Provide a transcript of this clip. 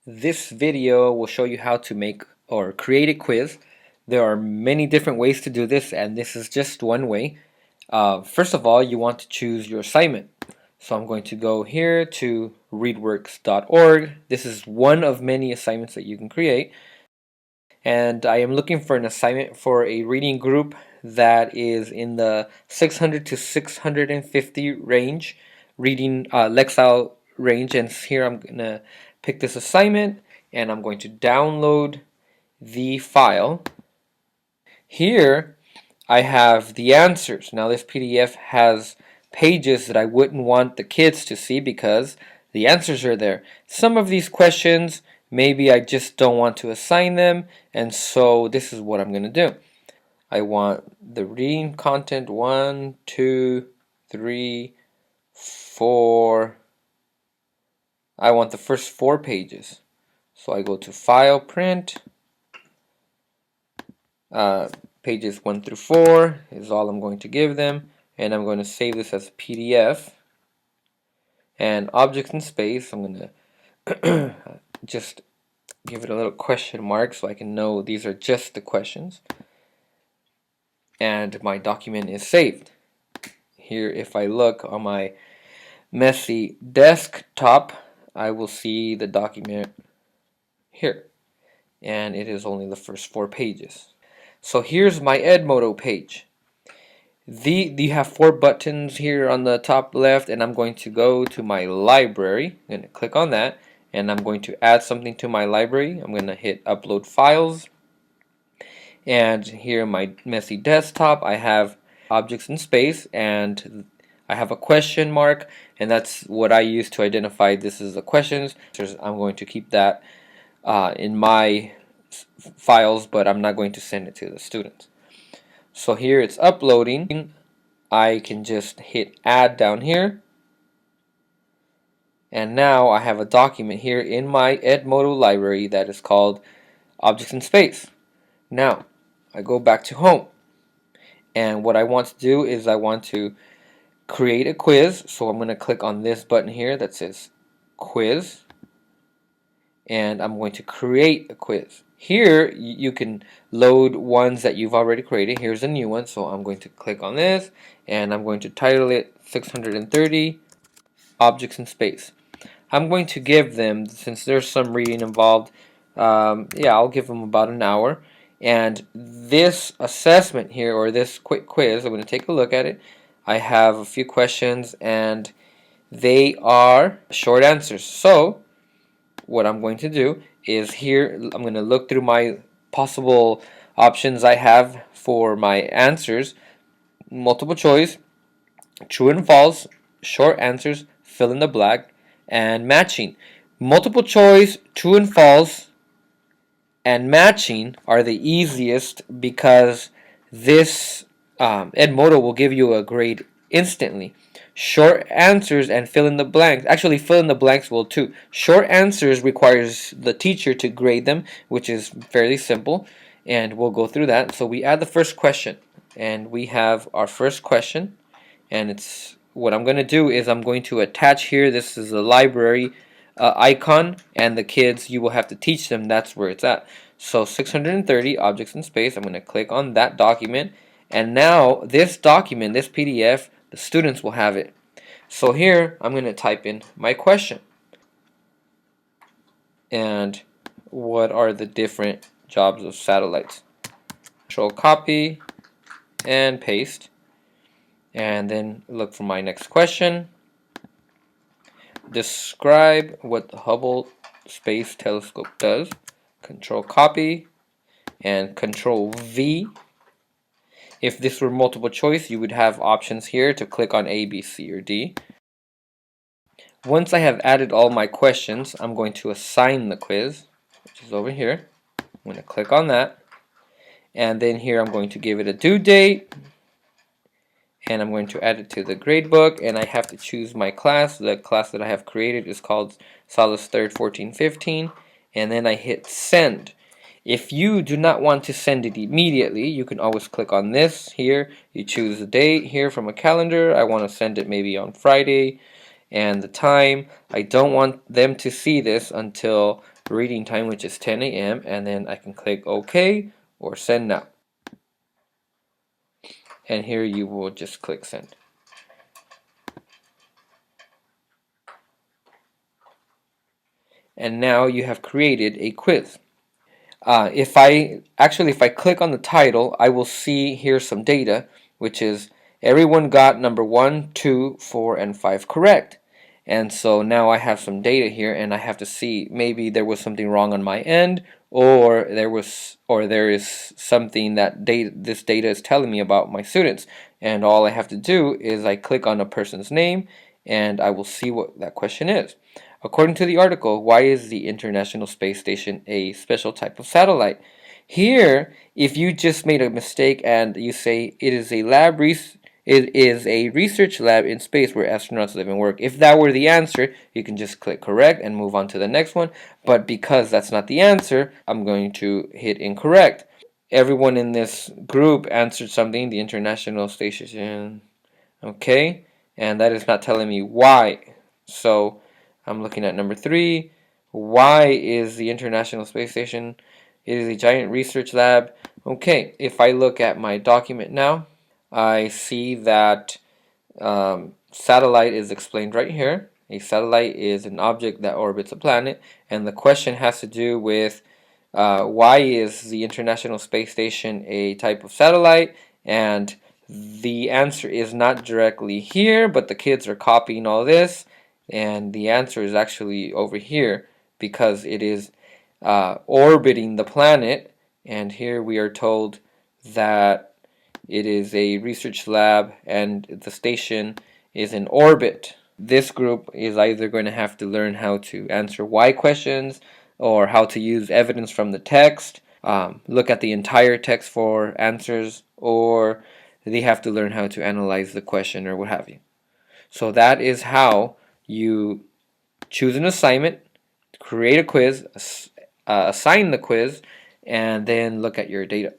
This video will show you how to make or create a quiz. There are many different ways to do this, and this is just one way. First of all, you want to choose your assignment. So I'm going to go here to readworks.org. This is one of many assignments that you can create. And I am looking for an assignment for a reading group that is in the 600 to 650 range, reading Lexile range. And here I'm going to pick this assignment and I'm going to download the file. Here I have the answers. Now this PDF has pages that I wouldn't want the kids to see because the answers are there. Some of these questions maybe I just don't want to assign them, and so this is what I'm going to do. I want the reading content 1, 2, 3, 4. I want the first 4 pages. So I go to File, Print. Pages 1 through 4 is all I'm going to give them, and I'm going to save this as a PDF. And objects in space, I'm going to just give it a little question mark so I can know these are just the questions. And my document is saved. Here, if I look on my messy desktop, I will see the document here. And it is only the first 4 pages. So here's my Edmodo page. You have 4 buttons here on the top left, and I'm going to go to my library. I'm going to click on that, and I'm going to add something to my library. I'm going to hit upload files, and here in my messy desktop I have objects in space, and I have a question mark, and that's what I use to identify this is the questions. I'm going to keep that in my files, but I'm not going to send it to the students. So here it's uploading. I can just hit add down here, and now I have a document here in my Edmodo library that is called Objects in Space. Now I go back to home, and what I want to do is I want to create a quiz. So I'm going to click on this button here that says quiz, and I'm going to create a quiz. Here you can load ones that you've already created. Here's a new one, so I'm going to click on this and I'm going to title it 630 Objects in Space. I'm going to give them, since there's some reading involved, I'll give them about an hour. And this assessment here, or this quick quiz, I'm going to take a look at it. I have a few questions and they are short answers. So what I'm going to do is here I'm going to look through my possible options I have for my answers. Multiple choice, true and false, short answers, fill in the blank, and matching. Multiple choice, true and false, and matching are the easiest because this Edmodo will give you a grade instantly. Short answers and fill in the blanks. Actually, fill in the blanks will too. Short answers requires the teacher to grade them, which is fairly simple, and we'll go through that. So we add the first question, and we have our first question, and it's what I'm going to do is I'm going to attach here. This is a library icon, and the kids, you will have to teach them that's where it's at. So 630 objects in space. I'm going to click on that document, and now this document, this PDF, the students will have it. So here I'm going to type in my question and what are the different jobs of satellites. Control copy and paste, and then look for my next question. Describe what the Hubble Space Telescope does. Control copy and Control V. If this were multiple choice, you would have options here to click on A, B, C, or D. Once I have added all my questions, I'm going to assign the quiz, which is over here. I'm going to click on that, and then here I'm going to give it a due date, and I'm going to add it to the gradebook, and I have to choose my class. The class that I have created is called Solace 3rd 1415, and then I hit send. If you do not want to send it immediately, you can always click on this here. You choose the date here from a calendar. I want to send it maybe on Friday, and the time. I don't want them to see this until reading time, which is 10 a.m., and then I can click OK or send now. And here you will just click send. And now you have created a quiz. If I click on the title, I will see here some data, which is everyone got number 1, 2, 4, and 5 correct. And so now I have some data here, and I have to see maybe there was something wrong on my end, or there is something that this data is telling me about my students. And all I have to do is I click on a person's name, and I will see what that question is. According to the article, why is the International Space Station a special type of satellite? Here, if you just made a mistake and you say it is a research lab in space where astronauts live and work. If that were the answer, you can just click correct and move on to the next one. But because that's not the answer, I'm going to hit incorrect. Everyone in this group answered something, the International Station. Okay, and that is not telling me why. So I'm looking at number 3. Why is the International Space Station? It is a giant research lab. Okay, if I look at my document now, I see that satellite is explained right here. A satellite is an object that orbits a planet, and the question has to do with why is the International Space Station a type of satellite, and the answer is not directly here, but the kids are copying all this, and the answer is actually over here because it is orbiting the planet, and here we are told that it is a research lab and the station is in orbit. This group is either going to have to learn how to answer why questions or how to use evidence from the text, look at the entire text for answers, or they have to learn how to analyze the question or what have you. So that is how you choose an assignment, create a quiz, assign the quiz, and then look at your data.